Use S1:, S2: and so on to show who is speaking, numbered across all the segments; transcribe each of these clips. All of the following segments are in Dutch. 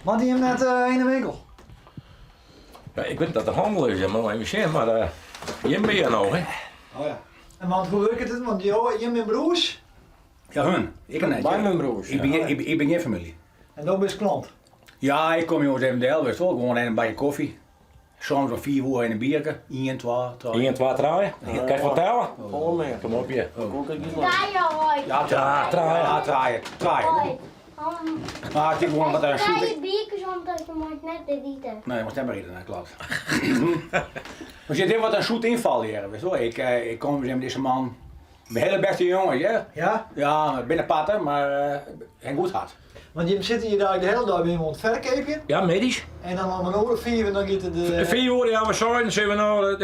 S1: Want die hem net in de winkel.
S2: Ja, ik weet dat de handel is, maar even zien, maar je ben je nou, hè?
S1: Oh ja. En want hoe werkt het? Want je bent broers
S3: Ja, hun. Ik net.
S4: Bij mijn broers.
S3: Ik ben geen familie.
S1: en dan ben je klant.
S3: Ja, ik kom jongens even de Elwest hoor. Gewoon een bakje koffie. Soms om 4 uur in een bierke. 1, 2, 3.
S2: 1, 2, 3. Kan je vertellen?
S4: Vol meer.
S2: Kom op je.
S4: Kook ik niet.
S3: Ja, draaien. Maar het is gewoon wat er een zoet is.
S5: Biertjes omdat je moet net de eten.
S3: Nee, je moet hem maar eten, dat klopt. Maar je dit wat een zoet inval hier, weet je wel. Ik kom met deze man. Een hele beste jongen, ja?
S1: Ja?
S3: Ja, binnen patten, maar geen goed hart.
S1: Want je zit hier daar de hele dag weer iemand verkepen.
S2: Ja, medisch.
S1: En dan om een uur of 4 dan gaat het de...
S2: 4 uur, ja, we zeiden, zeggen we nou,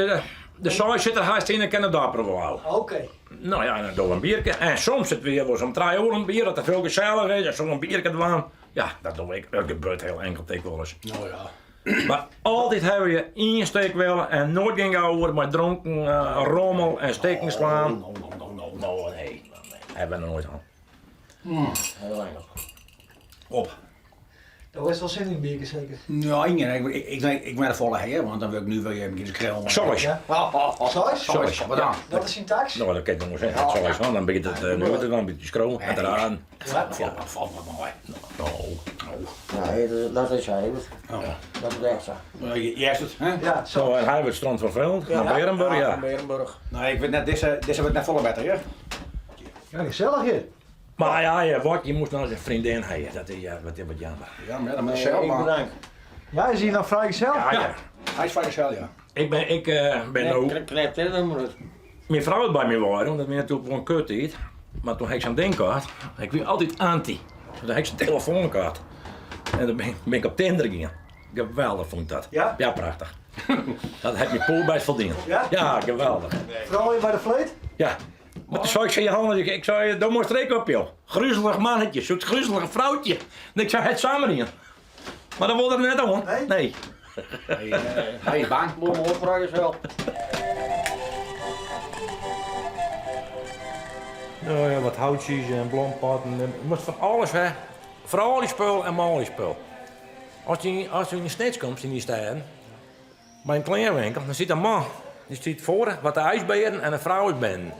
S2: de saus zit er haast in en kan het daar wel houden.
S1: Oké.
S2: Nou ja, dan doen we een biertje. En soms zit weer wel zo'n 3 uur een bier, dat er veel gezellig is. En zo'n biertje doen. Ja, dat doe ik. Dat gebeurt heel enkel tegen wel eens.
S3: Nou ja.
S2: Maar altijd hebben we je insteek willen en nooit ging over maar dronken, rommel en steken slaan. Nou, nee. Hebben we er nooit aan.
S4: Heel enkel.
S2: Op.
S1: Dat was wel zin in biertjes zeker.
S3: Ja, ik ben er volle heer, want dan wil ik nu wel even een kril.
S2: Saus.
S1: Ja.
S3: Saus?
S2: Saus.
S3: Bedankt.
S1: Dat is syntax.
S2: Nou, dat kan je nog zeggen. Saus, dan begint het nu dan een beetje schroom en eraan.
S3: Valt wat mooi.
S4: Nee, dat is hij. Dat is echt zo.
S3: Je hebt het, hè?
S1: Ja,
S2: Zo, en hij heeft het strand van Veld, naar Berenburg, ja.
S4: Berenburg.
S3: Nee, ik weet net, deze wordt net volle beter, ja?
S1: Ja, gezellig hier.
S2: Maar ja, je moest nou eens een vriendin hebben. Dat is ja, wat jammer.
S3: Ja, maar dat moet je
S4: Ik
S3: zelf maar.
S4: bedank.
S1: Ja, is hier nog vrij gezellig?
S2: Ja.
S3: Hij is van jezelf, ja.
S2: Ik ben nou...
S4: Knijpt dit dan maar uit.
S2: Mijn vrouw het bij me waren, omdat we natuurlijk wel een kut eet. Maar toen had ik zo'n denkkaart, ik wil altijd anti. Toen had ik zijn telefoonkaart. En dan ben ik op Tinder gegaan. Geweldig vond ik dat.
S1: Ja?
S2: Ja, prachtig. Dat heb je poolbijt verdiend.
S1: Ja?
S2: Ja, geweldig.
S1: Vooral hier bij de vleet?
S2: Ja. Maar toen zei ik ze je handen, ik zei, daar moest er op joh. Gruzelig mannetje, zo'n gruzelig vrouwtje. En ik zei, het samen in. Maar dat wilde er net om.
S1: Nee?
S2: Nee.
S3: Hey, baan.
S4: Bloemen opvragen wel.
S2: Nou ja, wat houtjes en blompotten. Je moet van alles, hè. Vrouwenspul en mannenspul. Als je in de snits komt in die steden, bij een kleerwinkel, dan ziet een man. Die ziet voor wat de ijsberen en een vrouwenbeen.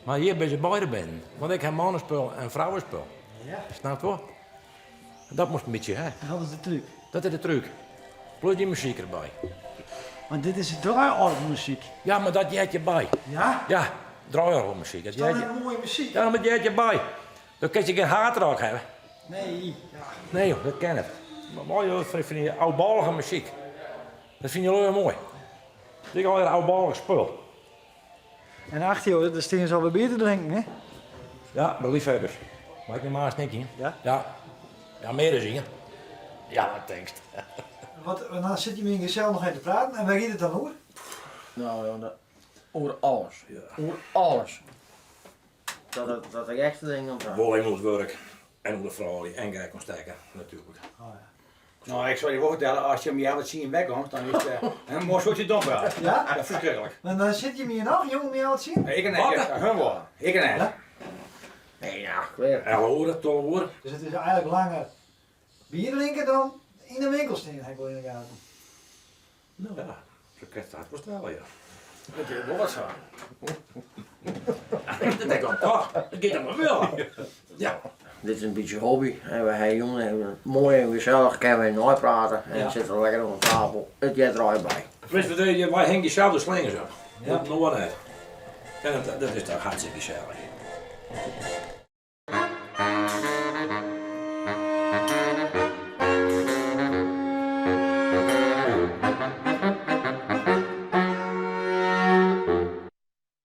S2: Maar hier ben ze beide benen. Want ik heb mannenspul en vrouwenspul.
S1: Ja.
S2: Snap je wel? Dat moest een beetje, hè.
S1: Dat is de truc.
S2: Dat is de truc. Plus die muziek erbij.
S1: Want dit is draaiorgelmuziek.
S2: Ja, maar dat jeet je bij.
S1: Ja?
S2: Ja, draaiorgelmuziek. Dat
S1: Dat
S2: jeet
S1: is
S2: je...
S1: een mooie muziek.
S2: Ja, maar jeet je bij. Dan kun je geen haatrock hebben.
S1: Nee. Ja.
S2: Nee joh, dat ken ik. Maar mooi hoor, vind je oudbalige muziek. Dat vind je heel mooi. Ik al een oudbalig spul.
S1: En achter joh, dat is al weer bier te drinken, hè?
S2: Ja, de liefhebbers. Mag ik nog maar een snikje?
S1: Ja?
S2: Ja. Ja, meer dan zingen. Ja, tekst.
S1: Dan zit je met een gezel nog even te praten. En waar gaat het dan over?
S4: Nou ja, over alles. Over alles. Dat ik echt dingen aan praat.
S2: Boy moet werk. En hoe de vrouw die en kijk kon steken, natuurlijk.
S3: Nou, ik zou je wel vertellen, als je hem jou wat zien wegkomt, dan is het een mooi soortje donker.
S1: Ja?
S3: Dat is verschrikkelijk.
S1: En dan zit je met je nog, jongen, moet je wat zien?
S3: Ik en hij, hun wel. Ik en hij.
S1: Ja?
S4: Nee, ja, ik weet het.
S2: 11 uur, 12 uur.
S1: Dus het is eigenlijk langer bier drinken dan in de winkel staan, heb ik wel in de gaten.
S2: Nou ja, zo kan je het bestellen, ja.
S3: Dat is wel wat zo.
S2: Dat denk ik toch, dat gaat allemaal wel. Ja.
S4: Dit is een beetje hobby. En we hebben jongen, hebben mooi en gezellig, kunnen we nooit praten. En
S1: Ja.
S4: zitten lekker op een tafel. Het gaat er al bij.
S2: Weet je, wij hengen dezelfde slingers op.
S1: Ja.
S2: Nog wat uit. En dat is toch hartstikke gezellig.